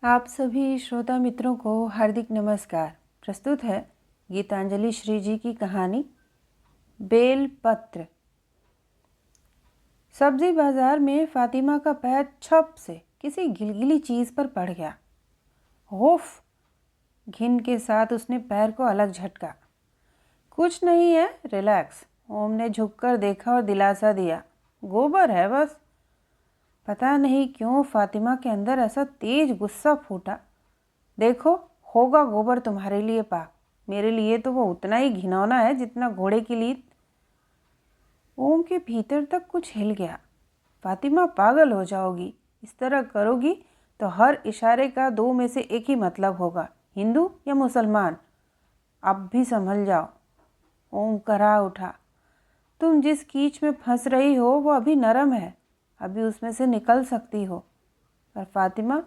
आप सभी श्रोता मित्रों को हार्दिक नमस्कार। प्रस्तुत है गीतांजलि श्री जी की कहानी बेल पत्र। सब्जी बाजार में फातिमा का पैर छप से किसी गिलगिली चीज पर पड़ गया। ओफ! घिन के साथ उसने पैर को अलग झटका। कुछ नहीं है, रिलैक्स। ओम ने झुककर देखा और दिलासा दिया। गोबर है बस। पता नहीं क्यों फातिमा के अंदर ऐसा तेज गुस्सा फूटा। देखो, होगा गोबर तुम्हारे लिए पाक, मेरे लिए तो वो उतना ही घिनौना है जितना घोड़े की लीद। ओम के भीतर तक कुछ हिल गया। फातिमा, पागल हो जाओगी। इस तरह करोगी तो हर इशारे का दो में से एक ही मतलब होगा, हिंदू या मुसलमान। अब भी संभल जाओ। ओम करा उठा। तुम जिस कीच में फंस रही हो वो अभी नरम है, अभी उसमें से निकल सकती हो। पर फातिमा,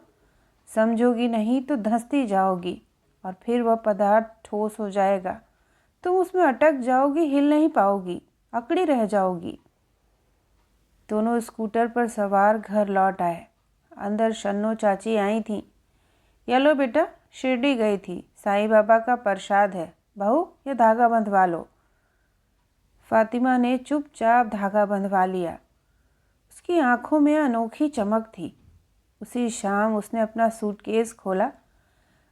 समझोगी नहीं तो धंसती जाओगी और फिर वह पदार्थ ठोस हो जाएगा। तुम उसमें अटक जाओगी, हिल नहीं पाओगी, अकड़ी रह जाओगी। दोनों स्कूटर पर सवार घर लौट आए। अंदर शन्नो चाची आई थीं। ये लो बेटा, शिरडी गई थी, साईं बाबा का प्रसाद है, बहू ये धागा बंधवा लो। फातिमा ने चुपचाप धागा बंधवा लिया। उसकी आंखों में अनोखी चमक थी। उसी शाम उसने अपना सूटकेस खोला।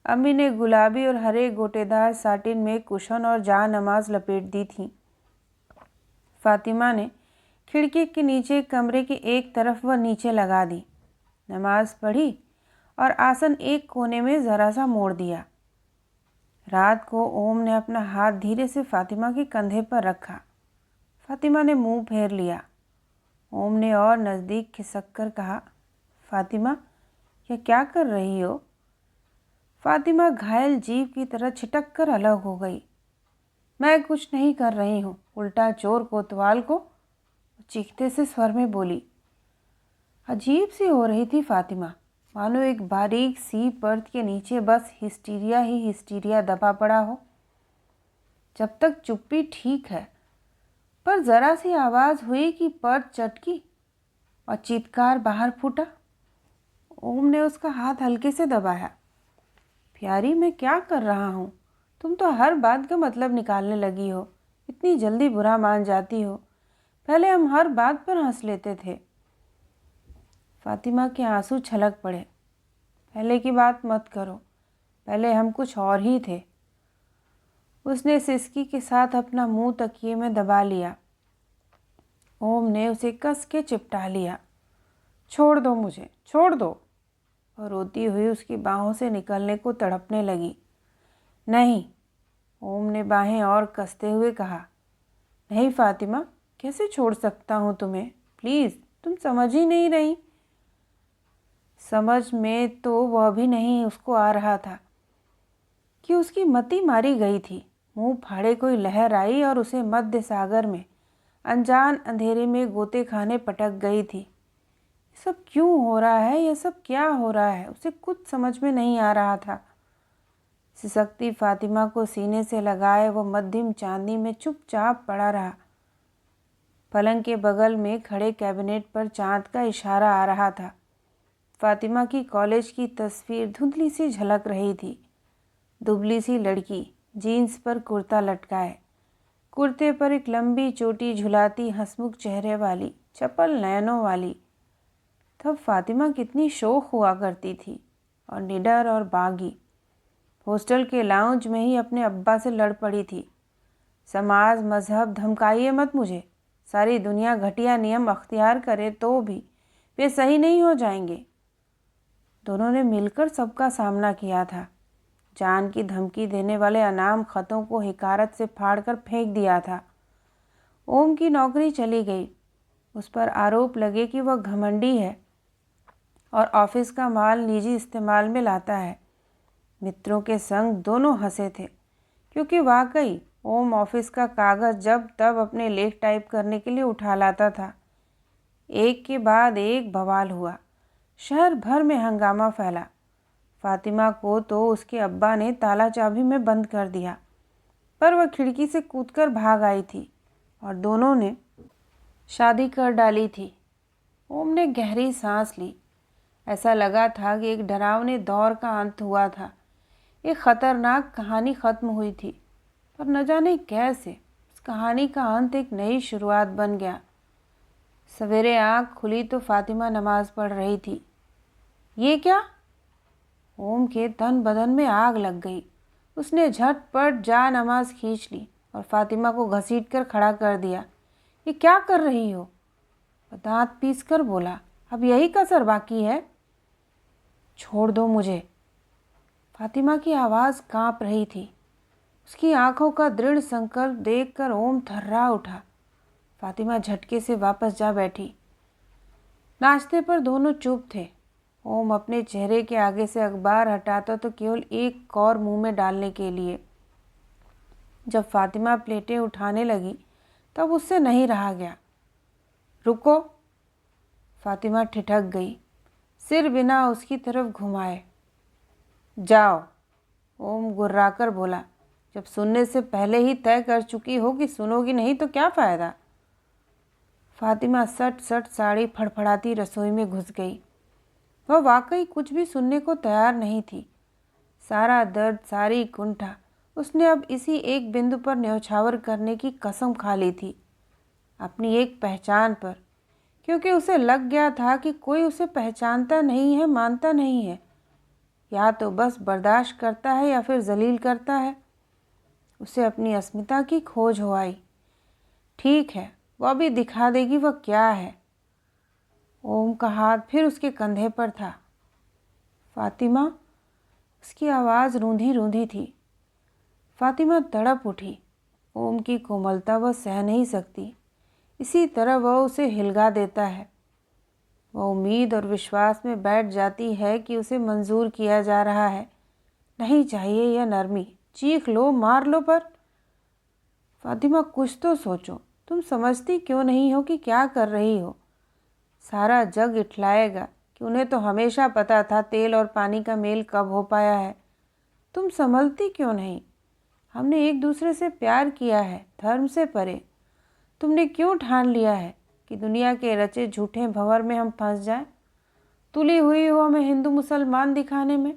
अम्मी ने गुलाबी और हरे गोटेदार साटिन में कुशन और जा नमाज लपेट दी थी। फातिमा ने खिड़की के नीचे कमरे की एक तरफ वह नीचे लगा दी, नमाज पढ़ी और आसन एक कोने में ज़रा सा मोड़ दिया। रात को ओम ने अपना हाथ धीरे से फातिमा के कंधे पर रखा। फातिमा ने मुंह फेर लिया। ओम ने और नज़दीक खिसक कर कहा, फातिमा, यह क्या कर रही हो? फातिमा घायल जीव की तरह छिटक कर अलग हो गई। मैं कुछ नहीं कर रही हूँ, उल्टा चोर कोतवाल को, चीखते से स्वर में बोली। अजीब सी हो रही थी फातिमा, मानो एक बारीक सी पर्द के नीचे बस हिस्टीरिया ही हिस्टीरिया दबा पड़ा हो। जब तक चुप्पी ठीक है, पर जरा सी आवाज़ हुई कि पर्द चटकी और चीत्कार बाहर फूटा। ओम ने उसका हाथ हल्के से दबाया। प्यारी, मैं क्या कर रहा हूँ? तुम तो हर बात का मतलब निकालने लगी हो, इतनी जल्दी बुरा मान जाती हो। पहले हम हर बात पर हंस लेते थे। फातिमा के आंसू छलक पड़े। पहले की बात मत करो, पहले हम कुछ और ही थे। उसने सिसकी के साथ अपना मुंह तकिए में दबा लिया। ओम ने उसे कस के चिपटा लिया। छोड़ दो मुझे, छोड़ दो। और रोती हुई उसकी बाहों से निकलने को तड़पने लगी। नहीं, ओम ने बाहें और कसते हुए कहा। नहीं फातिमा, कैसे छोड़ सकता हूँ तुम्हें? प्लीज़, तुम समझ ही नहीं रही। समझ में तो वह भी नहीं उसको आ रहा था कि उसकी मति मारी गई थी। मुंह फाड़े कोई लहर आई और उसे मध्य सागर में अनजान अंधेरे में गोते खाने पटक गई थी। ये सब क्यों हो रहा है? यह सब क्या हो रहा है? उसे कुछ समझ में नहीं आ रहा था। सिसकती फातिमा को सीने से लगाए वो मध्यम चांदनी में चुपचाप पड़ा रहा। पलंग के बगल में खड़े कैबिनेट पर चांद का इशारा आ रहा था। फातिमा की कॉलेज की तस्वीर धुंधली सी झलक रही थी। दुबली सी लड़की, जीन्स पर कुर्ता लटकाए, कुर्ते पर एक लंबी चोटी झुलाती, हंसमुख चेहरे वाली, चपल नयनों वाली। तब फातिमा कितनी शौक हुआ करती थी और निडर और बागी। हॉस्टल के लाउंज में ही अपने अब्बा से लड़ पड़ी थी। समाज, मजहब, धमकाइए मत मुझे। सारी दुनिया घटिया नियम अख्तियार करे तो भी वे सही नहीं हो जाएंगे। दोनों ने मिलकर सबका सामना किया था। जान की धमकी देने वाले अनाम खतों को हिकारत से फाड़कर फेंक दिया था। ओम की नौकरी चली गई। उस पर आरोप लगे कि वह घमंडी है और ऑफिस का माल निजी इस्तेमाल में लाता है। मित्रों के संग दोनों हंसे थे, क्योंकि वाकई ओम ऑफिस का कागज़ जब तब अपने लेख टाइप करने के लिए उठा लाता था। एक के बाद एक बवाल हुआ। शहर भर में हंगामा फैला। फातिमा को तो उसके अब्बा ने ताला चाबी में बंद कर दिया, पर वह खिड़की से कूदकर भाग आई थी और दोनों ने शादी कर डाली थी। ओम ने गहरी सांस ली। ऐसा लगा था कि एक डरावने दौर का अंत हुआ था। एक खतरनाक कहानी ख़त्म हुई थी, पर न जाने कैसे इस कहानी का अंत एक नई शुरुआत बन गया। सवेरे आँख खुली तो फातिमा नमाज पढ़ रही थी। ये क्या? ओम के तन बदन में आग लग गई। उसने झटपट जा नमाज खींच ली और फातिमा को घसीट कर खड़ा कर दिया। ये क्या कर रही हो? दांत पीस कर बोला, अब यही कसर बाकी है। छोड़ दो मुझे। फातिमा की आवाज़ कांप रही थी। उसकी आंखों का दृढ़ संकल्प देखकर ओम थर्रा उठा। फातिमा झटके से वापस जा बैठी। नाश्ते पर दोनों चुप थे। ओम अपने चेहरे के आगे से अखबार हटाता तो केवल एक कौर मुंह में डालने के लिए। जब फातिमा प्लेटें उठाने लगी तब उससे नहीं रहा गया। रुको। फातिमा ठिठक गई, सिर बिना उसकी तरफ घुमाए। जाओ, ओम गुर्राकर बोला। जब सुनने से पहले ही तय कर चुकी हो कि सुनोगी नहीं तो क्या फ़ायदा। फातिमा सट सट साड़ी फड़फड़ाती रसोई में घुस गई। वह वाकई कुछ भी सुनने को तैयार नहीं थी। सारा दर्द, सारी कुंठा उसने अब इसी एक बिंदु पर न्यौछावर करने की कसम खा ली थी, अपनी एक पहचान पर, क्योंकि उसे लग गया था कि कोई उसे पहचानता नहीं है, मानता नहीं है। या तो बस बर्दाश्त करता है या फिर जलील करता है। उसे अपनी अस्मिता की खोज हो आई। ठीक है, वह भी दिखा देगी वह क्या है। ओम का हाथ फिर उसके कंधे पर था। फातिमा, उसकी आवाज़ रूंधी रूंधी थी। फातिमा तड़प उठी। ओम की कोमलता वह सह नहीं सकती। इसी तरह वह उसे हिलगा देता है। वह उम्मीद और विश्वास में बैठ जाती है कि उसे मंजूर किया जा रहा है। नहीं चाहिए यह नरमी, चीख लो, मार लो, पर फातिमा कुछ तो सोचो। तुम समझती क्यों नहीं हो कि क्या कर रही हो? सारा जग इठलाएगा कि उन्हें तो हमेशा पता था तेल और पानी का मेल कब हो पाया है। तुम संभलती क्यों नहीं? हमने एक दूसरे से प्यार किया है, धर्म से परे। तुमने क्यों ठान लिया है कि दुनिया के रचे झूठे भंवर में हम फंस जाएं? तुली हुई हो हमें हिंदू मुसलमान दिखाने में।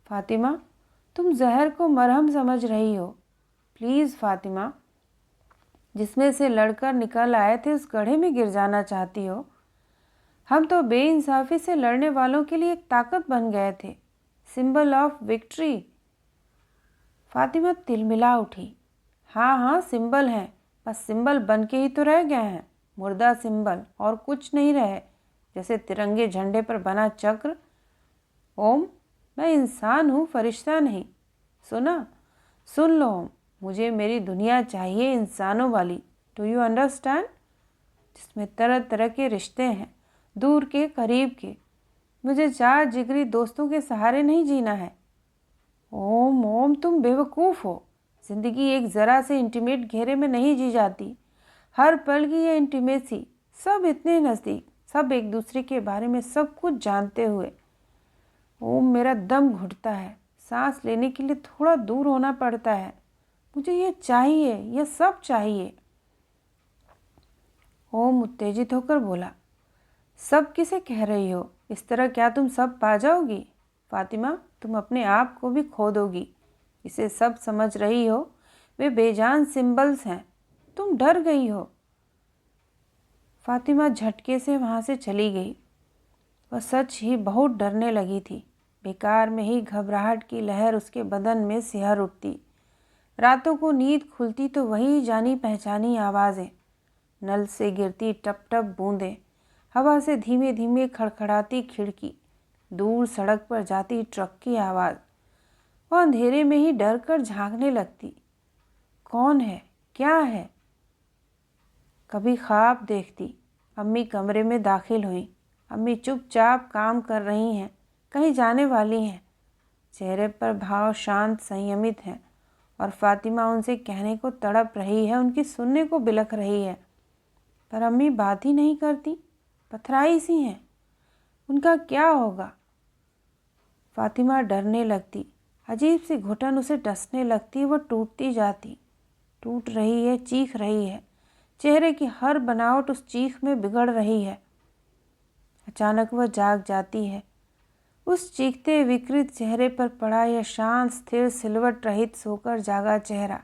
फातिमा, तुम जहर को मरहम समझ रही हो। प्लीज़ फातिमा, जिसमें से लड़कर निकल आए थे उस गड्ढे में गिर जाना चाहती हो? हम तो बेइंसाफ़ी से लड़ने वालों के लिए एक ताकत बन गए थे, सिंबल ऑफ विक्ट्री। फातिमा तिलमिला उठी। हाँ हाँ, सिंबल हैं, बस सिंबल बन के ही तो रह गए हैं। मुर्दा सिंबल, और कुछ नहीं रहे, जैसे तिरंगे झंडे पर बना चक्र। ओम, मैं इंसान हूँ, फरिश्ता नहीं। सुन लो ओम, मुझे मेरी दुनिया चाहिए, इंसानों वाली। Do you understand? जिसमें तरह तरह के रिश्ते हैं, दूर के, करीब के। मुझे चार जिगरी दोस्तों के सहारे नहीं जीना है। ओम, तुम बेवकूफ़ हो। ज़िंदगी एक ज़रा से इंटीमेट घेरे में नहीं जी जाती। हर पल की ये इंटीमेसी, सब इतने नज़दीक, सब एक दूसरे के बारे में सब कुछ जानते हुए। ओम, मेरा दम घुटता है, सांस लेने के लिए थोड़ा दूर होना पड़ता है। मुझे ये चाहिए, यह सब चाहिए। ओम उत्तेजित होकर बोला, सब किसे कह रही हो? इस तरह क्या तुम सब पा जाओगी? फातिमा, तुम अपने आप को भी खो दोगी। इसे सब समझ रही हो, वे बेजान सिंबल्स हैं। तुम डर गई हो। फातिमा झटके से वहाँ से चली गई। वह सच ही बहुत डरने लगी थी। बेकार में ही घबराहट की लहर उसके बदन में सिहर उठती। रातों को नींद खुलती तो वही जानी पहचानी आवाज़ें, नल से गिरती टप टप बूंदें, हवा से धीमे धीमे खड़खड़ाती खिड़की, दूर सड़क पर जाती ट्रक की आवाज़। वह अंधेरे में ही डर कर झांकने लगती। कौन है? क्या है? कभी ख्वाब देखती। अम्मी कमरे में दाखिल हुई। अम्मी चुपचाप काम कर रही हैं, कहीं जाने वाली हैं। चेहरे पर भाव शांत संयमित हैं और फातिमा उनसे कहने को तड़प रही है, उनकी सुनने को बिलख रही है, पर अम्मी बात ही नहीं करती, पथराई सी हैं। उनका क्या होगा? फातिमा डरने लगती। अजीब सी घुटन उसे डसने लगती। वह टूटती जाती, टूट रही है, चीख रही है। चेहरे की हर बनावट उस चीख में बिगड़ रही है। अचानक वह जाग जाती है। उस चीखते विकृत चेहरे पर पड़ा यह शांत स्थिर सिलवट रहित सोकर जागा चेहरा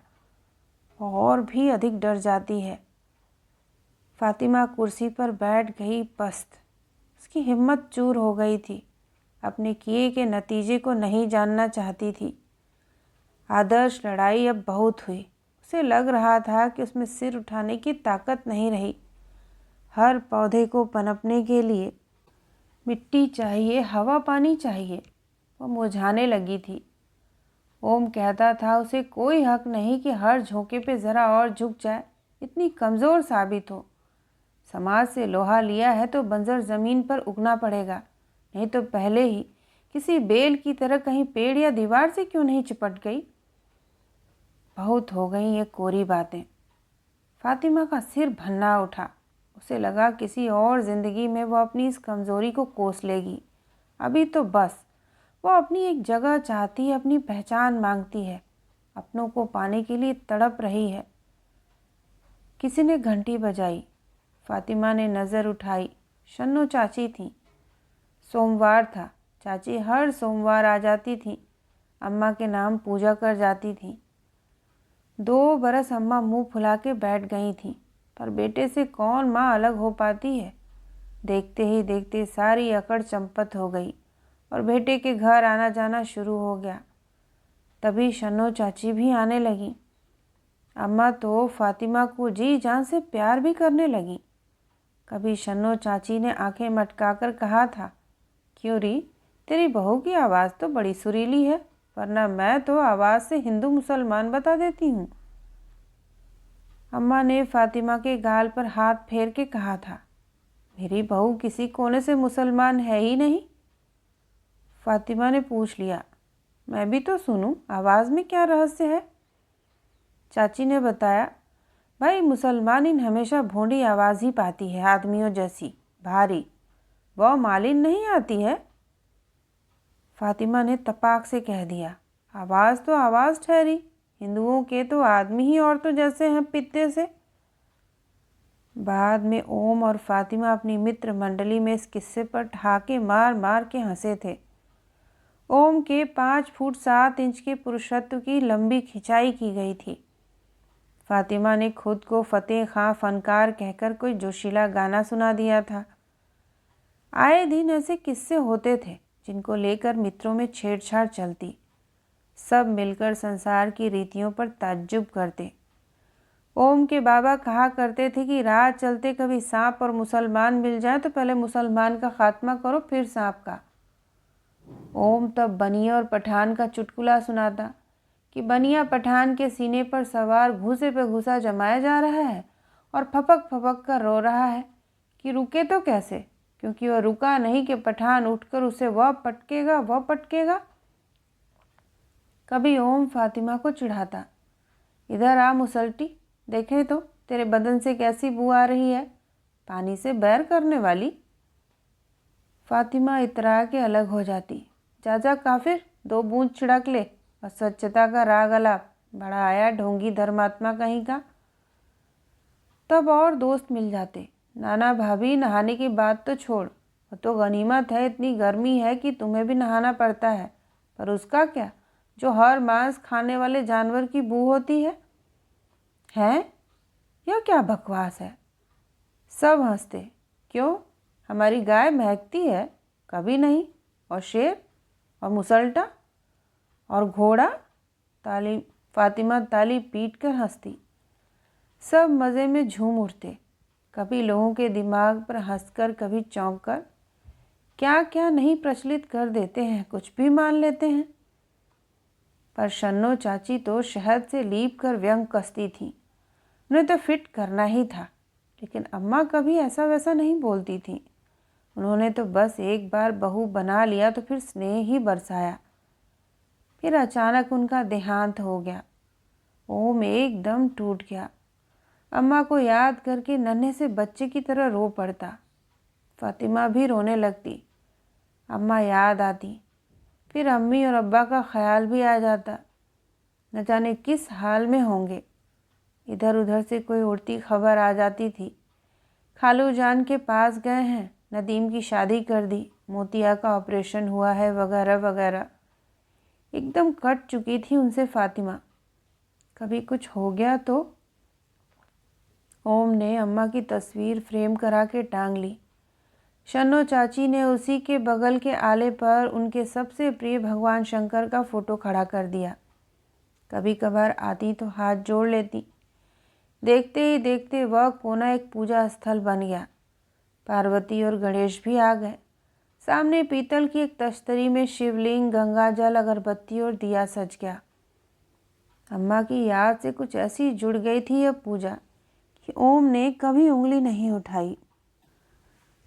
और भी अधिक डर जाती है। फातिमा कुर्सी पर बैठ गई पस्त। उसकी हिम्मत चूर हो गई थी। अपने किए के नतीजे को नहीं जानना चाहती थी। आदर्श लड़ाई अब बहुत हुई। उसे लग रहा था कि उसमें सिर उठाने की ताकत नहीं रही। हर पौधे को पनपने के लिए मिट्टी चाहिए, हवा पानी चाहिए। वह मुरझाने लगी थी। ओम कहता था उसे कोई हक नहीं कि हर झोंके पे ज़रा और झुक जाए, इतनी कमज़ोर साबित हो। समाज से लोहा लिया है तो बंजर ज़मीन पर उगना पड़ेगा, नहीं तो पहले ही किसी बेल की तरह कहीं पेड़ या दीवार से क्यों नहीं चिपट गई। बहुत हो गई ये कोरी बातें। फातिमा का सिर भन्ना उठा। उसे लगा किसी और ज़िंदगी में वह अपनी इस कमज़ोरी को कोस लेगी। अभी तो बस वो अपनी एक जगह चाहती है, अपनी पहचान मांगती है, अपनों को पाने के लिए तड़प रही है। किसी ने घंटी बजाई। फातिमा ने नज़र उठाई। शन्नो चाची थी। सोमवार था। चाची हर सोमवार आ जाती थी। अम्मा के नाम पूजा कर जाती थी। 2 बरस अम्मा मुंह फुला के बैठ गई थीं, पर बेटे से कौन माँ अलग हो पाती है। देखते ही देखते सारी अकड़ चंपत हो गई और बेटे के घर आना जाना शुरू हो गया। तभी शन्नो चाची भी आने लगी। अम्मा तो फातिमा को जी जान से प्यार भी करने लगी। कभी शन्नो चाची ने आंखें मटकाकर कहा था, क्यों री, तेरी बहू की आवाज़ तो बड़ी सुरीली है, वरना मैं तो आवाज़ से हिंदू मुसलमान बता देती हूँ। अम्मा ने फातिमा के गाल पर हाथ फेर के कहा था, मेरी बहू किसी कोने से मुसलमान है ही नहीं। फातिमा ने पूछ लिया, मैं भी तो सुनूं, आवाज़ में क्या रहस्य है। चाची ने बताया, भाई मुसलमान इन हमेशा भोंडी आवाज़ ही पाती है, आदमियों जैसी भारी, वह मालिन नहीं आती है। फातिमा ने तपाक से कह दिया, आवाज़ तो आवाज़ ठहरी, हिंदुओं के तो आदमी ही औरतों जैसे हैं, पित्ते से। बाद में ओम और फातिमा अपनी मित्र मंडली में इस किस्से पर ठहाके मार मार के हंसे थे। ओम के 5 फुट 7 इंच के पुरुषत्व की लंबी खिंचाई की गई थी। फातिमा ने खुद को फतेह खां फनकार कहकर कोई जोशीला गाना सुना दिया था। आए दिन ऐसे किस्से होते थे जिनको लेकर मित्रों में छेड़छाड़ चलती। सब मिलकर संसार की रीतियों पर ताज्जुब करते। ओम के बाबा कहा करते थे कि राह चलते कभी सांप और मुसलमान मिल जाए तो पहले मुसलमान का खात्मा करो, फिर सांप का। ओम तब बनिया और पठान का चुटकुला सुनाता कि बनिया पठान के सीने पर सवार घूसे पे घूसा जमाया जा रहा है और फपक फपक कर रो रहा है कि रुके तो कैसे, क्योंकि वह रुका नहीं कि पठान उठकर उसे वह पटकेगा। कभी ओम फातिमा को चिढ़ाता, इधर आ मुसल्टी, देखें तो तेरे बदन से कैसी बू आ रही है, पानी से बैर करने वाली। फातिमा इतरा के अलग हो जाती, जा काफिर, 2 बूंद छिड़क ले और स्वच्छता का राग अलाप, बड़ा आया ढोंगी धर्मात्मा कहीं का। तब और दोस्त मिल जाते, नाना भाभी नहाने की बात तो छोड़, वो तो गनीमत है, इतनी गर्मी है कि तुम्हें भी नहाना पड़ता है, पर उसका क्या जो हर मांस खाने वाले जानवर की बू होती है। हैं, यह क्या बकवास है। सब हंसते, क्यों, हमारी गाय महकती है, कभी नहीं, और शेर और मुसल्टा और घोड़ा। फातिमा ताली पीट कर हंसती। सब मज़े में झूम उठते, कभी लोगों के दिमाग पर हंसकर, कभी चौंक कर। क्या क्या नहीं प्रचलित कर देते हैं, कुछ भी मान लेते हैं। पर शन्नो चाची तो शहद से लीप कर व्यंग कसती थी, उन्हें तो फिट करना ही था। लेकिन अम्मा कभी ऐसा वैसा नहीं बोलती थी। उन्होंने तो बस एक बार बहू बना लिया तो फिर स्नेह ही बरसाया। फिर अचानक उनका देहांत हो गया। ओम एकदम टूट गया। अम्मा को याद करके नन्हे से बच्चे की तरह रो पड़ता। फातिमा भी रोने लगती। अम्मा याद आती, फिर अम्मी और अब्बा का ख्याल भी आ जाता, न जाने किस हाल में होंगे। इधर उधर से कोई उड़ती खबर आ जाती थी, खालू जान के पास गए हैं, नदीम की शादी कर दी, मोतिया का ऑपरेशन हुआ है, वगैरह वगैरह। एकदम कट चुकी थी उनसे फातिमा। कभी कुछ हो गया तो? ओम ने अम्मा की तस्वीर फ्रेम करा के टांग ली। शन्नो चाची ने उसी के बगल के आले पर उनके सबसे प्रिय भगवान शंकर का फोटो खड़ा कर दिया। कभी कभार आती तो हाथ जोड़ लेती। देखते ही देखते वह कोना एक पूजा स्थल बन गया। पार्वती और गणेश भी आ गए। सामने पीतल की एक तश्तरी में शिवलिंग, गंगा जल, अगरबत्ती और दिया सज गया। अम्मा की याद से कुछ ऐसी जुड़ गई थी यह पूजा कि ओम ने कभी उंगली नहीं उठाई।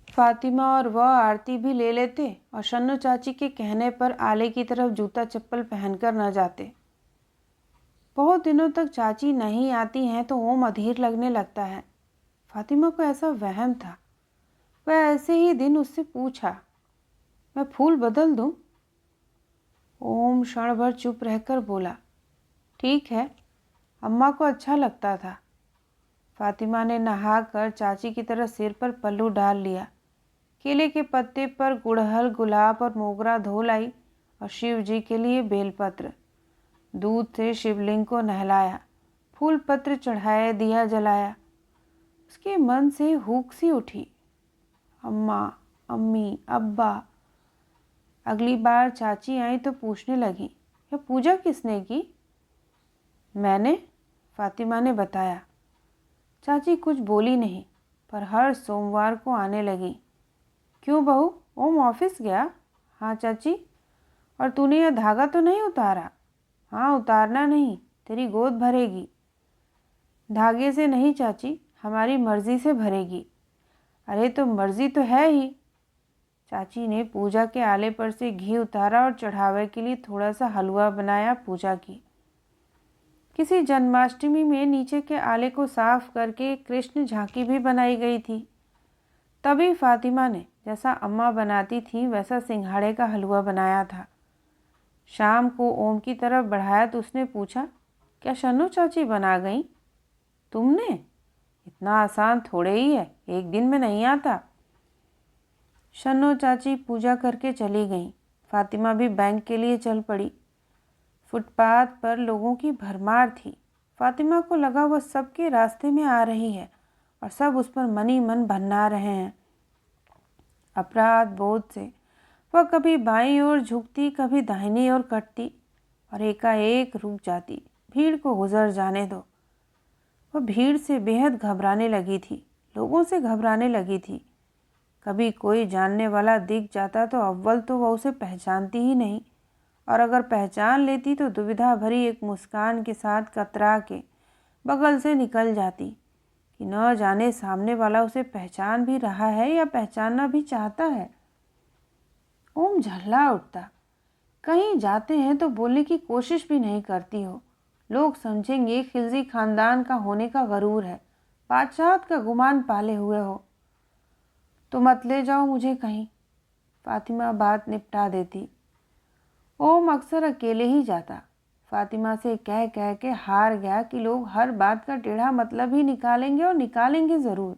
फातिमा और वह आरती भी ले लेते और शन्नो चाची के कहने पर आले की तरफ जूता चप्पल पहनकर न जाते। बहुत दिनों तक चाची नहीं आती हैं तो ओम अधीर लगने लगता है। फातिमा को ऐसा वहम था। वह ऐसे ही दिन उससे पूछा, मैं फूल बदल दूं? ओम क्षण भर चुप रहकर बोला, ठीक है। अम्मा को अच्छा लगता था। फातिमा ने नहाकर चाची की तरह सिर पर पल्लू डाल लिया। केले के पत्ते पर गुड़हल, गुलाब और मोगरा धो लाई और शिव जी के लिए बेलपत्र। दूध से शिवलिंग को नहलाया, फूल पत्र चढ़ाए, दिया जलाया। उसके मन से हुक सी उठी, अम्मा, अम्मी, अब्बा। अगली बार चाची आई तो पूछने लगी, यह पूजा किसने की? मैंने, फातिमा ने बताया। चाची कुछ बोली नहीं, पर हर सोमवार को आने लगी। क्यों बहू, ओम ऑफिस गया? हाँ चाची। और तूने यह धागा तो नहीं उतारा? हाँ, उतारना नहीं, तेरी गोद भरेगी। धागे से नहीं चाची, हमारी मर्जी से भरेगी। अरे तो मर्जी तो है ही। चाची ने पूजा के आले पर से घी उतारा और चढ़ावे के लिए थोड़ा सा हलवा बनाया, पूजा की। किसी जन्माष्टमी में नीचे के आले को साफ करके कृष्ण झांकी भी बनाई गई थी। तभी फातिमा ने जैसा अम्मा बनाती थी वैसा सिंघाड़े का हलवा बनाया था। शाम को ओम की तरफ बढ़ाया तो उसने पूछा, क्या शन्नो चाची बना गई? तुमने? इतना आसान थोड़े ही है, एक दिन में नहीं आता। शन्नो चाची पूजा करके चली गई। फातिमा भी बैंक के लिए चल पड़ी। फुटपाथ पर लोगों की भरमार थी। फातिमा को लगा वह सबके रास्ते में आ रही है और सब उस पर मनी मन भन्ना रहे हैं। अपराध बोध से वह कभी बाईं ओर झुकती, कभी दाहिनी ओर कटती और एकाएक रुक जाती। भीड़ को गुजर जाने दो। वह भीड़ से बेहद घबराने लगी थी, लोगों से घबराने लगी थी। कभी कोई जानने वाला दिख जाता तो अव्वल तो वह उसे पहचानती ही नहीं, और अगर पहचान लेती तो दुविधा भरी एक मुस्कान के साथ कतरा के बगल से निकल जाती कि न जाने सामने वाला उसे पहचान भी रहा है या पहचानना भी चाहता है। ओम झल्ला उठता। कहीं जाते हैं तो बोलने की कोशिश भी नहीं करती हो। लोग समझेंगे खिलजी खानदान का होने का गरूर है, बादशाहत का गुमान पाले हुए हो। तो मत ले जाओ मुझे कहीं, फातिमा बात निपटा देती। ओम अक्सर अकेले ही जाता। फातिमा से कह कह के हार गया कि लोग हर बात का टेढ़ा मतलब ही निकालेंगे और निकालेंगे ज़रूर।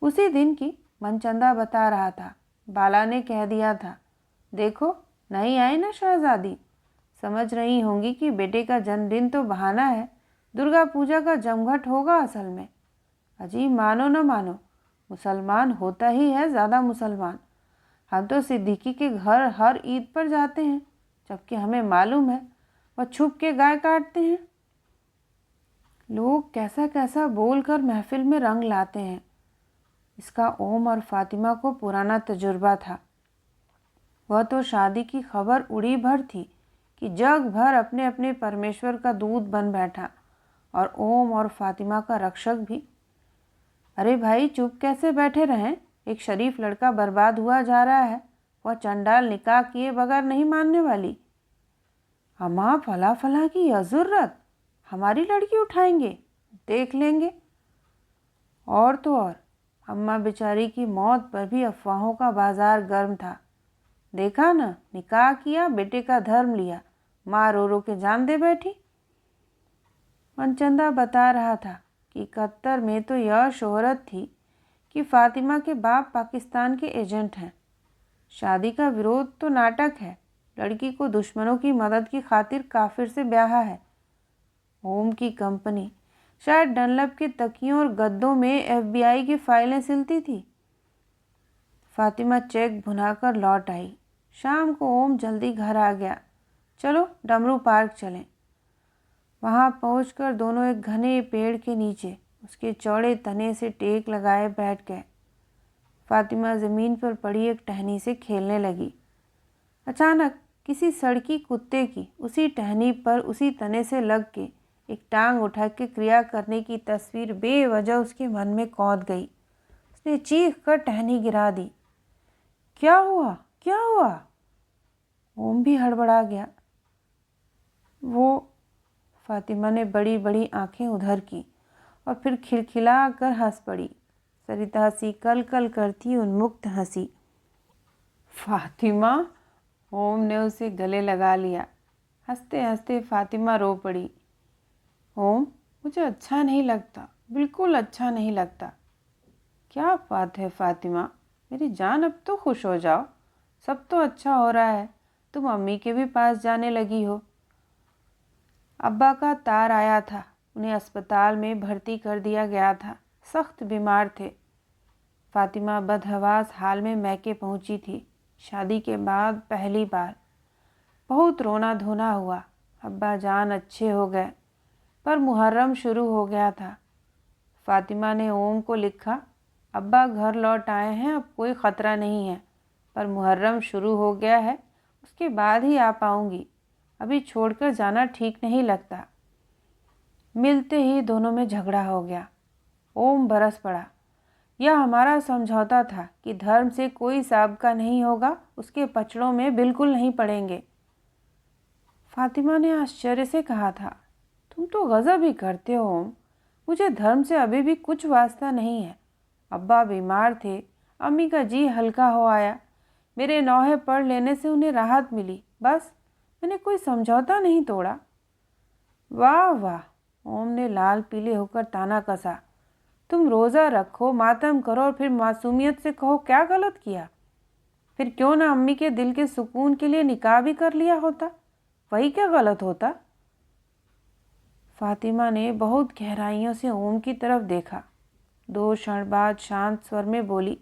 उसी दिन की मनचंदा बता रहा था। बाला ने कह दिया था, देखो नहीं आई ना शहजादी। समझ रही होंगी कि बेटे का जन्मदिन तो बहाना है, दुर्गा पूजा का जमघट होगा असल में। अजी मानो न मानो, मुसलमान होता ही है ज़्यादा मुसलमान। हम तो सिद्दीकी के घर हर ईद पर जाते हैं, जबकि हमें मालूम है वह छुप के गाय काटते हैं। लोग कैसा कैसा बोलकर महफिल में रंग लाते हैं। इसका ओम और फातिमा को पुराना तजुर्बा था। वह तो शादी की खबर उड़ी भर थी कि जग भर अपने अपने परमेश्वर का दूत बन बैठा, और ओम और फातिमा का रक्षक भी। अरे भाई चुप कैसे बैठे रहें, एक शरीफ लड़का बर्बाद हुआ जा रहा है, वह चंडाल निकाह किए बगैर नहीं मानने वाली। अम्मा फला फला की यह ज़रूरत, हमारी लड़की उठाएंगे, देख लेंगे। और तो और अम्मा बेचारी की मौत पर भी अफवाहों का बाजार गर्म था। देखा ना, निकाह किया, बेटे का धर्म लिया, माँ रो रो के जान दे बैठी। मनचंदा बता रहा था कि कत्तर में तो यह शोहरत थी कि फ़ातिमा के बाप पाकिस्तान के एजेंट हैं। शादी का विरोध तो नाटक है। लड़की को दुश्मनों की मदद की खातिर काफिर से ब्याह है। ओम की कंपनी शायद डनलप के तकियों और गद्दों में FBI की फाइलें सिलती थी। फ़ातिमा चेक भुनाकर लौट आई। शाम को ओम जल्दी घर आ गया। चलो डमरू पार्क चलें। वहाँ पहुंचकर दोनों एक घने पेड़ के नीचे उसके चौड़े तने से टेक लगाए बैठ गए। फ़ातिमा ज़मीन पर पड़ी एक टहनी से खेलने लगी। अचानक किसी सड़की कुत्ते की उसी टहनी पर उसी तने से लग के एक टांग उठा के क्रिया करने की तस्वीर बेवजह उसके मन में कौंध गई। उसने चीख कर टहनी गिरा दी। क्या हुआ, क्या हुआ? ओम भी हड़बड़ा गया। वो फ़ातिमा ने बड़ी बड़ी आंखें उधर की और फिर खिलखिला कर हंस पड़ी। सरिता सी कल कल करती उन्मुक्त हंसी। फ़ातिमा, ओम ने उसे गले लगा लिया। हंसते हंसते फ़ातिमा रो पड़ी। ओम, मुझे अच्छा नहीं लगता, बिल्कुल अच्छा नहीं लगता। क्या बात है फ़ातिमा, मेरी जान, अब तो खुश हो जाओ। सब तो अच्छा हो रहा है। तुम अम्मी के भी पास जाने लगी हो। अब्बा का तार आया था। उन्हें अस्पताल में भर्ती कर दिया गया था। सख्त बीमार थे। फ़ातिमा बदहवास हाल में मैके पहुंची थी। शादी के बाद पहली बार। बहुत रोना धोना हुआ। अब्बा जान अच्छे हो गए, पर मुहर्रम शुरू हो गया था। फ़ातिमा ने ओम को लिखा, अब्बा घर लौट आए हैं, अब कोई ख़तरा नहीं है, पर मुहर्रम शुरू हो गया है, उसके बाद ही आ पाऊँगी। अभी छोड़कर जाना ठीक नहीं लगता। मिलते ही दोनों में झगड़ा हो गया। ओम बरस पड़ा। यह हमारा समझौता था कि धर्म से कोई साबका नहीं होगा, उसके पचड़ों में बिल्कुल नहीं पड़ेंगे। फ़ातिमा ने आश्चर्य से कहा था, तुम तो गज़ब ही करते हो ओम। मुझे धर्म से अभी भी कुछ वास्ता नहीं है। अब्बा बीमार थे, अम्मी का जी हल्का हो आया। मेरे नौहे पढ़ लेने से उन्हें राहत मिली, बस। मैंने कोई समझौता नहीं तोड़ा। वाह वाह, ओम ने लाल पीले होकर ताना कसा। तुम रोज़ा रखो, मातम करो और फिर मासूमियत से कहो क्या गलत किया। फिर क्यों ना अम्मी के दिल के सुकून के लिए निकाह भी कर लिया होता, वही क्या गलत होता। फ़ातिमा ने बहुत गहराइयों से ओम की तरफ देखा। 2 क्षण बाद शांत स्वर में बोली,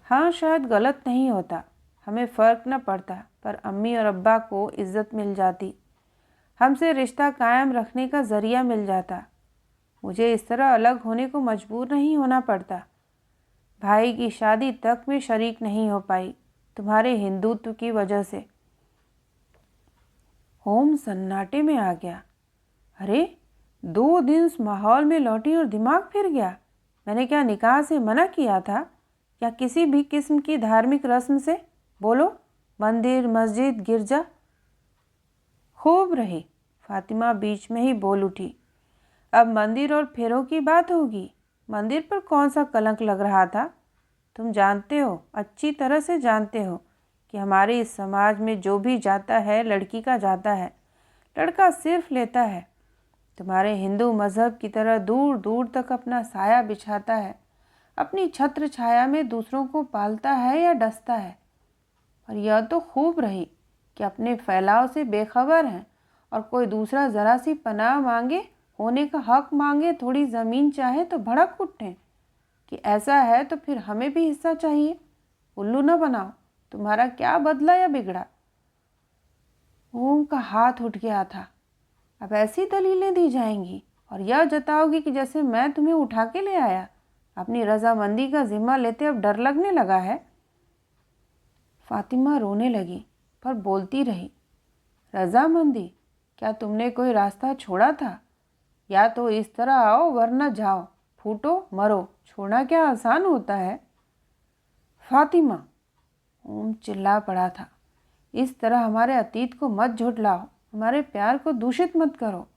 हाँ शायद गलत नहीं होता, हमें फ़र्क न पड़ता, पर अम्मी और अब्बा को इज़्ज़त मिल जाती, हमसे रिश्ता कायम रखने का ज़रिया मिल जाता। मुझे इस तरह अलग होने को मजबूर नहीं होना पड़ता। भाई की शादी तक में शरीक नहीं हो पाई, तुम्हारे हिंदुत्व की वजह से। ओम सन्नाटे में आ गया। अरे 2 दिन उस माहौल में लौटी और दिमाग फिर गया। मैंने क्या निकाह से मना किया था, या किसी भी किस्म की धार्मिक रस्म से? बोलो, मंदिर, मस्जिद, गिरजा। खूब रही, फ़ातिमा बीच में ही बोल उठी। अब मंदिर और फेरों की बात होगी। मंदिर पर कौन सा कलंक लग रहा था? तुम जानते हो, अच्छी तरह से जानते हो कि हमारे इस समाज में जो भी जाता है लड़की का जाता है, लड़का सिर्फ लेता है। तुम्हारे हिंदू मज़हब की तरह दूर दूर तक अपना साया बिछाता है, अपनी छत्र छाया में दूसरों को पालता है या डसता है। और यह तो खूब रही कि अपने फैलाव से बेखबर हैं, और कोई दूसरा ज़रा सी पनाह मांगे, होने का हक मांगे, थोड़ी ज़मीन चाहे तो भड़क उठें कि ऐसा है तो फिर हमें भी हिस्सा चाहिए। उल्लू न बनाओ, तुम्हारा क्या बदला या बिगड़ा। ओम का हाथ उठ गया था। अब ऐसी दलीलें दी जाएंगी और यह जताओगी कि जैसे मैं तुम्हें उठा के ले आया। अपनी रजामंदी का जिम्मा लेते अब डर लगने लगा है। फ़ातिमा रोने लगी, पर बोलती रही, रजामंदी? क्या तुमने कोई रास्ता छोड़ा था? या तो इस तरह आओ वरना जाओ, फूटो मरो, छोड़ना क्या आसान होता है। फ़ातिमा, ओम चिल्ला पड़ा था, इस तरह हमारे अतीत को मत झुठलाओ, हमारे प्यार को दूषित मत करो।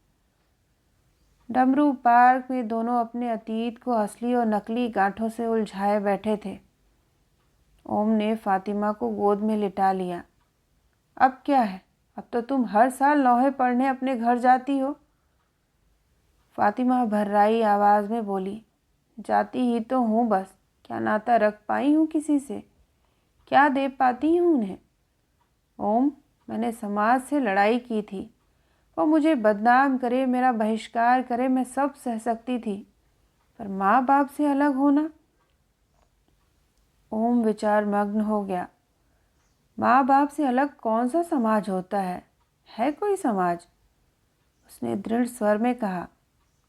डमरू पार्क में दोनों अपने अतीत को असली और नकली गांठों से उलझाए बैठे थे। ओम ने फ़ातिमा को गोद में लिटा लिया। अब क्या है, अब तो तुम हर साल नौहे पढ़ने अपने घर जाती हो। फ़ातिमा भर्राई आवाज़ में बोली, जाती ही तो हूँ बस, क्या नाता रख पाई हूँ किसी से, क्या दे पाती हूँ उन्हें। ओम, मैंने समाज से लड़ाई की थी, वो मुझे बदनाम करे, मेरा बहिष्कार करे, मैं सब सह सकती थी, पर माँ बाप से अलग होना। ओम विचार मग्न हो गया। माँ बाप से अलग कौन सा समाज होता है कोई समाज? उसने दृढ़ स्वर में कहा,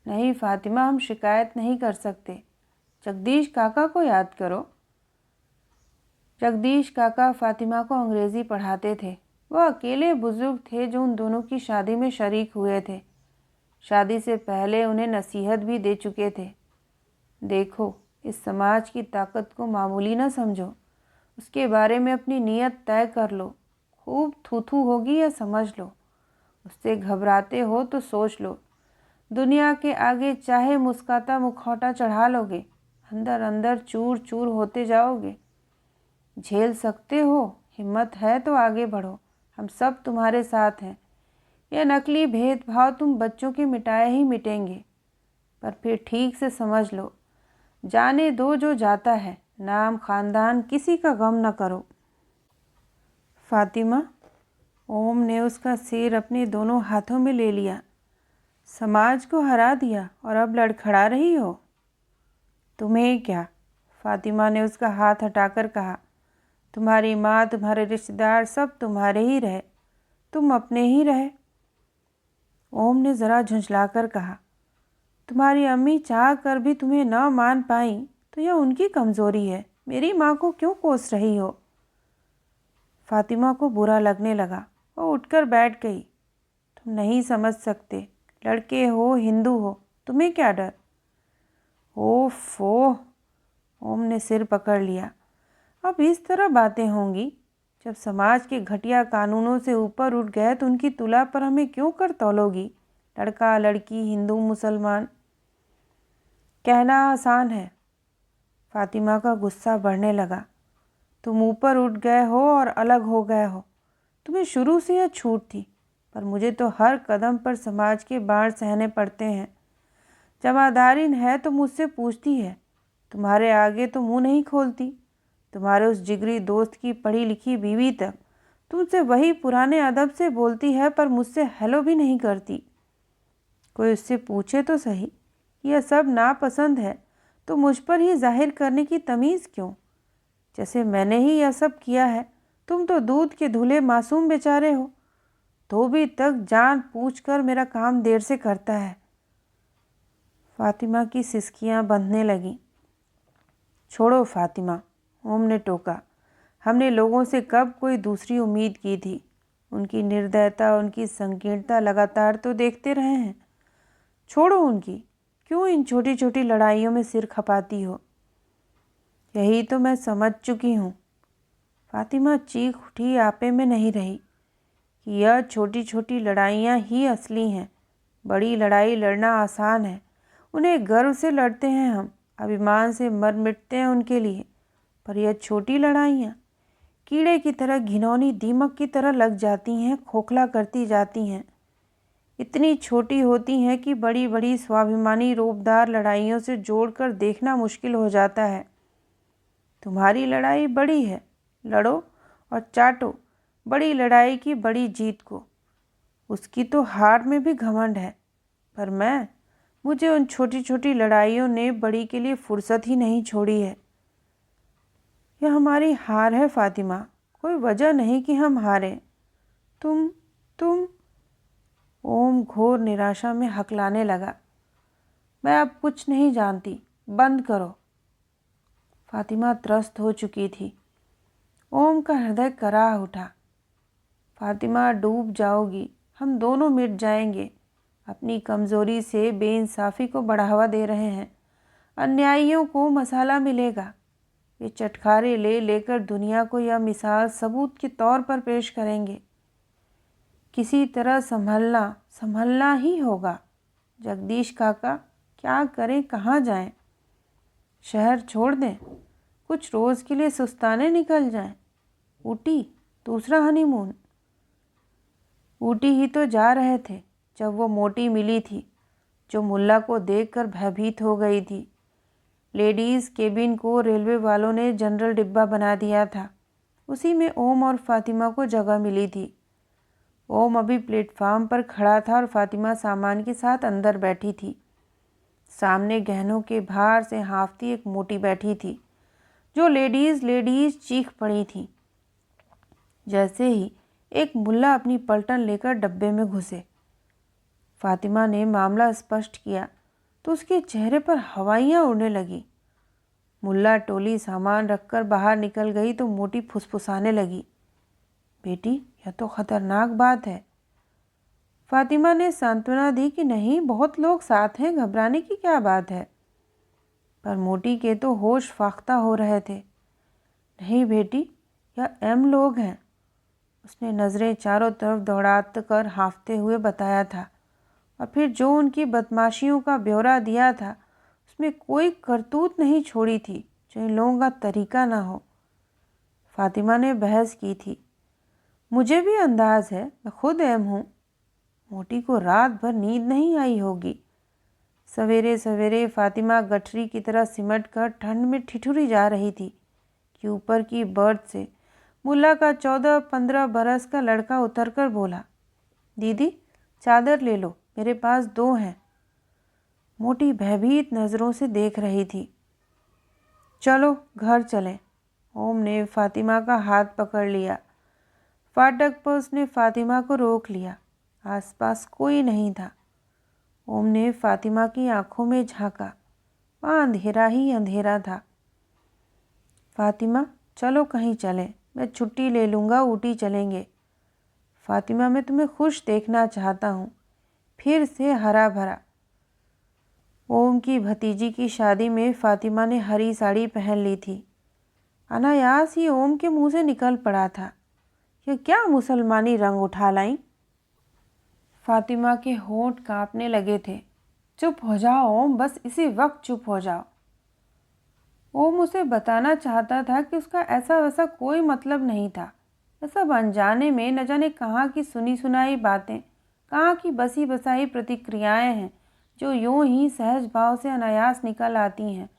नहीं फातिमा, हम शिकायत नहीं कर सकते। जगदीश काका को याद करो। जगदीश काका फातिमा को अंग्रेज़ी पढ़ाते थे। वह अकेले बुजुर्ग थे जो उन दोनों की शादी में शरीक हुए थे। शादी से पहले उन्हें नसीहत भी दे चुके थे। देखो, इस समाज की ताकत को मामूली न समझो, उसके बारे में अपनी नीयत तय कर लो। खूब थू-थू होगी या समझ लो, उससे घबराते हो तो सोच लो। दुनिया के आगे चाहे मुस्काता मुखौटा चढ़ा लोगे, अंदर अंदर चूर चूर होते जाओगे। झेल सकते हो, हिम्मत है तो आगे बढ़ो, हम सब तुम्हारे साथ हैं। यह नकली भेदभाव तुम बच्चों के मिटाए ही मिटेंगे, पर फिर ठीक से समझ लो, जाने दो जो जाता है, नाम खानदान किसी का गम न करो। फातिमा, ओम ने उसका सिर अपने दोनों हाथों में ले लिया। समाज को हरा दिया और अब लड़खड़ा रही हो? तुम्हें क्या? फातिमा ने उसका हाथ हटाकर कहा, तुम्हारी माँ, तुम्हारे रिश्तेदार सब तुम्हारे ही रहे, तुम अपने ही रहे। ओम ने ज़रा झुंझलाकर कहा, तुम्हारी अम्मी चाह कर भी तुम्हें न मान पाई तो यह उनकी कमज़ोरी है, मेरी माँ को क्यों कोस रही हो? फातिमा को बुरा लगने लगा। वो उठकर बैठ गई। तुम नहीं समझ सकते, लड़के हो, हिंदू हो, तुम्हें क्या डर? ओफो, ओम ने सिर पकड़ लिया। अब इस तरह बातें होंगी? जब समाज के घटिया कानूनों से ऊपर उठ गए तो उनकी तुला पर हमें क्यों कर तौलोगी? लड़का लड़की, हिंदू मुसलमान, कहना आसान है। फातिमा का गुस्सा बढ़ने लगा। तुम ऊपर उठ गए हो और अलग हो गए हो। तुम्हें शुरू से यह छूट थी, पर मुझे तो हर कदम पर समाज के बाण सहने पड़ते हैं। जमादारिन है तो मुझसे पूछती है, तुम्हारे आगे तो मुंह नहीं खोलती। तुम्हारे उस जिगरी दोस्त की पढ़ी लिखी बीवी तक तुमसे वही पुराने अदब से बोलती है, पर मुझसे हेलो भी नहीं करती। कोई उससे पूछे तो सही, यह सब नापसंद है तो मुझ पर ही जाहिर करने की तमीज़ क्यों? जैसे मैंने ही यह सब किया है। तुम तो दूध के धुले मासूम बेचारे हो, धोबी तक जान पूछकर मेरा काम देर से करता है। फातिमा की सिसकियां बंधने लगीं। छोड़ो फातिमा, ओम ने टोका। हमने लोगों से कब कोई दूसरी उम्मीद की थी? उनकी निर्दयता, उनकी संकीर्णता लगातार तो देखते रहे हैं। छोड़ो उनकी, क्यों इन छोटी छोटी लड़ाइयों में सिर खपाती हो? यही तो मैं समझ चुकी हूँ। फातिमा चीख उठी, आपे में नहीं रही, कि यह छोटी छोटी लड़ाइयाँ ही असली हैं। बड़ी लड़ाई लड़ना आसान है, उन्हें गर्व से लड़ते हैं हम, अभिमान से मर मिटते हैं उनके लिए। पर यह छोटी लड़ाइयाँ कीड़े की तरह, घिनौनी दीमक की तरह लग जाती हैं, खोखला करती जाती हैं। इतनी छोटी होती हैं कि बड़ी बड़ी स्वाभिमानी रूपदार लड़ाइयों से जोड़कर देखना मुश्किल हो जाता है। तुम्हारी लड़ाई बड़ी है, लड़ो और चाटो बड़ी लड़ाई की बड़ी जीत को। उसकी तो हार में भी घमंड है, पर मुझे उन छोटी छोटी लड़ाइयों ने बड़ी के लिए फुर्सत ही नहीं छोड़ी है। यह हमारी हार है फातिमा, कोई वजह नहीं कि हम हारें। तुम ओम घोर निराशा में हकलाने लगा। मैं अब कुछ नहीं जानती, बंद करो। फातिमा त्रस्त हो चुकी थी। ओम का हृदय कराह उठा। फातिमा, डूब जाओगी, हम दोनों मिट जाएंगे। अपनी कमज़ोरी से बेइंसाफ़ी को बढ़ावा दे रहे हैं, अन्यायियों को मसाला मिलेगा। वे चटखारे ले लेकर दुनिया को यह मिसाल सबूत के तौर पर पेश करेंगे। किसी तरह संभलना ही होगा। जगदीश काका, क्या करें, कहाँ जाएं? शहर छोड़ दें? कुछ रोज़ के लिए सुस्ताने निकल जाएं? ऊटी, दूसरा हनीमून? ऊटी ही तो जा रहे थे जब वो मोटी मिली थी, जो मुल्ला को देखकर भयभीत हो गई थी। लेडीज़ केबिन को रेलवे वालों ने जनरल डिब्बा बना दिया था। उसी में ओम और फातिमा को जगह मिली थी। ओम अभी प्लेटफार्म पर खड़ा था और फातिमा सामान के साथ अंदर बैठी थी। सामने गहनों के भार से हाँफती एक मोटी बैठी थी, जो लेडीज़ चीख पड़ी थी। जैसे ही एक मुल्ला अपनी पलटन लेकर डब्बे में घुसे, फातिमा ने मामला स्पष्ट किया तो उसके चेहरे पर हवाइयाँ उड़ने लगी। मुल्ला टोली सामान रखकर बाहर निकल गई तो मोटी फुसफुसाने लगी, बेटी यह तो खतरनाक बात है। फातिमा ने सांत्वना दी कि नहीं, बहुत लोग साथ हैं, घबराने की क्या बात है। पर मोटी के तो होश फाख्ता हो रहे थे। नहीं बेटी, यह एम लोग हैं, उसने नज़रें चारों तरफ दौड़ाते कर हाँफते हुए बताया था। और फिर जो उनकी बदमाशियों का ब्यौरा दिया था, उसमें कोई करतूत नहीं छोड़ी थी जो इन लोगों का तरीका ना हो। फातिमा ने बहस की थी, मुझे भी अंदाज है, मैं खुद एम हूँ। मोटी को रात भर नींद नहीं आई होगी। सवेरे सवेरे फातिमा गठरी की तरह सिमट कर ठंड में ठिठुरी जा रही थी कि ऊपर की बर्थ से मुल्ला का 14-15 बरस का लड़का उतरकर बोला, दीदी चादर ले लो, मेरे पास 2 हैं। मोटी भयभीत नज़रों से देख रही थी। चलो घर चलें। ओम ने फातिमा का हाथ पकड़ लिया। फाटक पर उसने फातिमा को रोक लिया। आसपास कोई नहीं था। ओम ने फातिमा की आंखों में झांका। वहाँ अंधेरा ही अंधेरा था। फातिमा चलो कहीं चलें, मैं छुट्टी ले लूँगा, ऊटी चलेंगे। फातिमा मैं तुम्हें खुश देखना चाहता हूँ, फिर से हरा भरा। ओम की भतीजी की शादी में फातिमा ने हरी साड़ी पहन ली थी। अनायास ही ओम के मुंह से निकल पड़ा था, यह क्या मुसलमानी रंग उठा लाई। फातिमा के होंठ कांपने लगे थे। चुप हो जाओ ओम, बस इसी वक्त चुप हो जाओ। ओम उसे बताना चाहता था कि उसका ऐसा वैसा कोई मतलब नहीं था। वह सब अनजाने में न जाने कहाँ की सुनी सुनाई बातें, कहाँ की बसी बसाई प्रतिक्रियाएं हैं जो यूं ही सहज भाव से अनायास निकल आती हैं।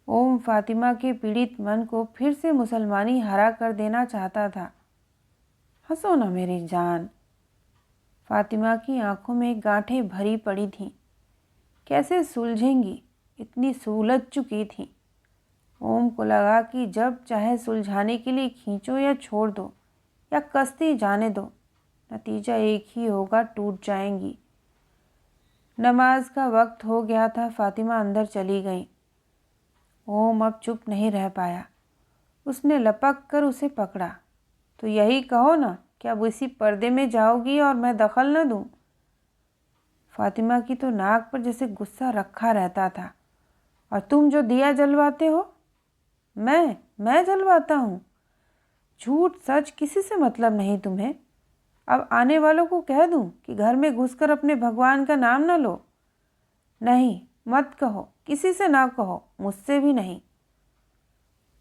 ओम फातिमा के पीड़ित मन को फिर से मुसलमानी हरा कर देना चाहता था। हंसो ना मेरी जान। फातिमा की आंखों में गांठें भरी पड़ी थीं। कैसे सुलझेंगी, इतनी सुलझ चुकी थी। ओम को लगा कि जब चाहे सुलझाने के लिए खींचो या छोड़ दो या कसती जाने दो, नतीजा एक ही होगा, टूट जाएंगी। नमाज का वक्त हो गया था। फातिमा अंदर चली गई। ओम अब चुप नहीं रह पाया। उसने लपक कर उसे पकड़ा। तो यही कहो ना कि अब इसी पर्दे में जाओगी और मैं दखल न दूं। फातिमा की तो नाक पर जैसे गुस्सा रखा रहता था। और तुम जो दिया जलवाते हो, मैं जलवाता हूँ? झूठ सच किसी से मतलब नहीं तुम्हें। अब आने वालों को कह दूं कि घर में घुसकर अपने भगवान का नाम न लो? नहीं, मत कहो, किसी से ना कहो, मुझसे भी नहीं।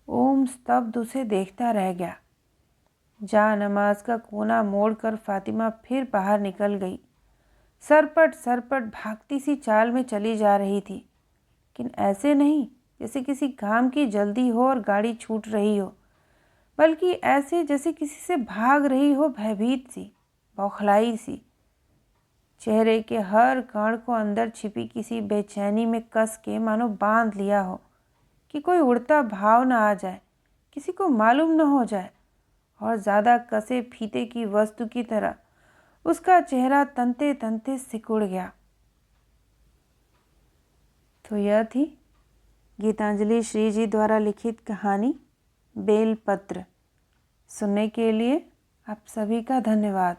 ओम स्तब्ध उसे देखता रह गया। जा नमाज का कोना मोड़कर फातिमा फिर बाहर निकल गई। सरपट भागती सी चाल में चली जा रही थी, लेकिन ऐसे नहीं जैसे किसी काम की जल्दी हो और गाड़ी छूट रही हो, बल्कि ऐसे जैसे किसी से भाग रही हो, भयभीत सी, बौखलाई सी। चेहरे के हर कण को अंदर छिपी किसी बेचैनी में कस के मानो बांध लिया हो कि कोई उड़ता भाव न आ जाए, किसी को मालूम न हो जाए। और ज़्यादा कसे फीते की वस्तु की तरह उसका चेहरा तनते तनते सिकुड़ गया। तो यह थी गीतांजलि श्री जी द्वारा लिखित कहानी बेलपत्र। सुनने के लिए आप सभी का धन्यवाद।